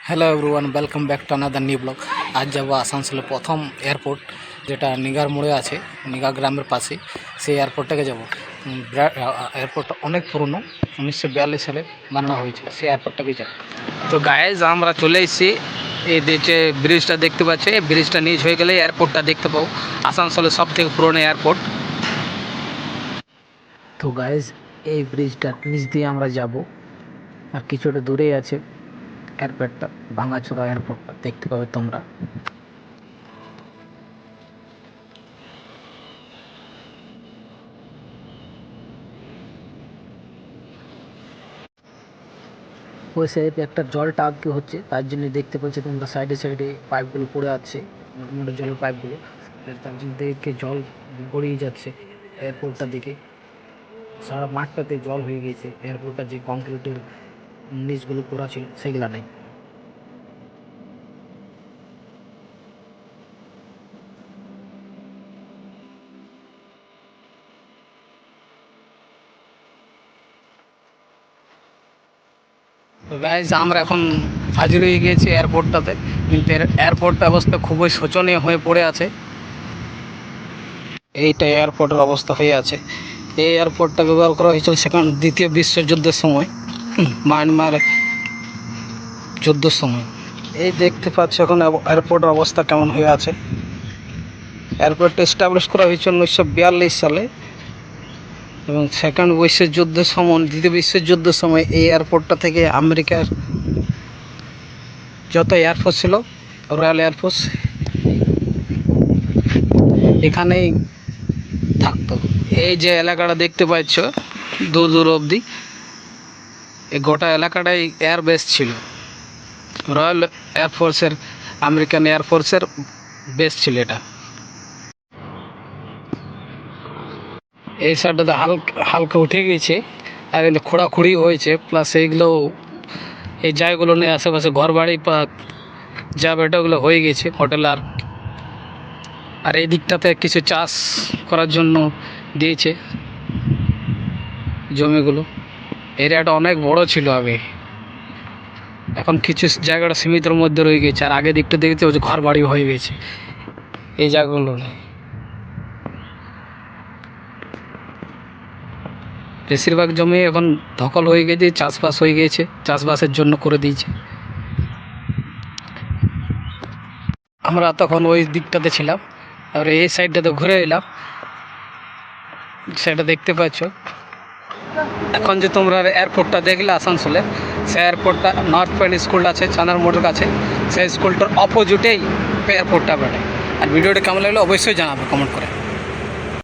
Hello everyone, welcome back to another new blog. আজ যাবো আসানসোলের প্রথম এয়ারপোর্ট, যেটা নিগার মোড়ে আছে, নিগা গ্রামের পাশে। সেই এয়ারপোর্টটাকে যাবো। এয়ারপোর্টটা অনেক পুরনো, 1942 সালে বানানো হয়েছে। সেই এয়ারপোর্টটাকে যাবো। তো গাইজ আমরা চলে এসেছি। এই যে ব্রিজটা দেখতে পাচ্ছি, এই ব্রিজটা নিচ হয়ে গেলে এয়ারপোর্টটা দেখতে পাবো। আসানসোলের সব থেকে পুরনো এয়ারপোর্ট। তো গাইজ এই ব্রিজটার নিচ দিয়ে আমরা যাব, আর কিছুটা দূরেই আছে এয়ারপোর্টটা, ভাঙাচোরা এয়ারপোর্টটা দেখতে পাবে তোমরা। ওই সাইডে একটা জল টাঙ্কি হচ্ছে, তার জন্য দেখতে পাচ্ছি তোমরা সাইডে সাইডে পাইপগুলো পড়ে আছে, মোটর জলের পাইপগুলো। তার জন্য দেখে জল গড়িয়ে যাচ্ছে এয়ারপোর্টটার দিকে। সারা মাঠটাতে জল হয়ে গেছে। এয়ারপোর্টটা যে কংক্রিটের নিচগুলো করা ছিল সেগুলা নেই। তো গাইজ আমরা এখন হাজির হয়ে গিয়েছি এয়ারপোর্টটাতে, কিন্তু এয়ারপোর্টটা অবস্থা খুবই শোচনীয় হয়ে পড়ে আছে। এইটা এয়ারপোর্টের অবস্থা হয়ে আছে। এই এয়ারপোর্টটা ব্যবহার করা হয়েছিল দ্বিতীয় বিশ্বযুদ্ধের সময়, মায়ানমার যুদ্ধের সময়। এই দেখতে পাচ্ছ এখন এয়ারপোর্টের অবস্থা কেমন হয়ে আছে। এয়ারপোর্টটা এস্টাবলিশ করা হয়েছিল 1942 সালে, এবং দ্বিতীয় বিশ্বযুদ্ধের সময় এই এয়ারপোর্টটা থেকে আমেরিকার যত এয়ারফোর্স ছিল, রয়্যাল এয়ারফোর্স এখানেই থাকতো। এই যে এলাকাটা দেখতে পাচ্ছ দূর দূর অবধি, এই গোটা এলাকাটাই এয়ারবেস ছিল। রয়্যাল এয়ারফোর্সের, আমেরিকান এয়ারফোর্সের বেস ছিল এটা। এই সাইডটাতে হালকা হালকা উঠে গেছে, আর এগুলো খোঁড়াখুড়ি হয়েছে, প্লাস এইগুলো এই জায়গাগুলো নিয়ে আশেপাশে ঘর বাড়ি বা যা বেটাগুলো হয়ে গেছে হোটেল। আর এই দিকটাতে কিছু চাষ করার জন্য দিয়েছে জমিগুলো। এরিয়াটা অনেক বড় ছিল আগে, এখন কিছু জায়গাটা সীমিতর মধ্যে রয়ে গেছে। আর আগের দিকটা দেখতে হচ্ছে ঘর বাড়ি হয়ে গেছে এই জায়গাগুলো। বেশিরভাগ জমি এখন দখল হয়ে গেছে, চাষবাস হয়ে গেছে, চাষবাসের জন্য করে দিয়েছে। আমরা তখন ওই দিকটাতে ছিলাম, আর এই সাইডটাতে ঘুরে এলাম, সেটা দেখতে পাচ্ছ। এখন যে তোমরা এয়ারপোর্টটা দেখলে আসানসোলে, সেই এয়ারপোর্টটা নর্থ পয়েন্ট স্কুল আছে চাঁদার মোড়ের কাছে, সেই স্কুলটার অপোজিটেই এয়ারপোর্টটা বেড়ে। আর ভিডিওটা কেমন লাগলো অবশ্যই জানাবে কমেন্ট করে।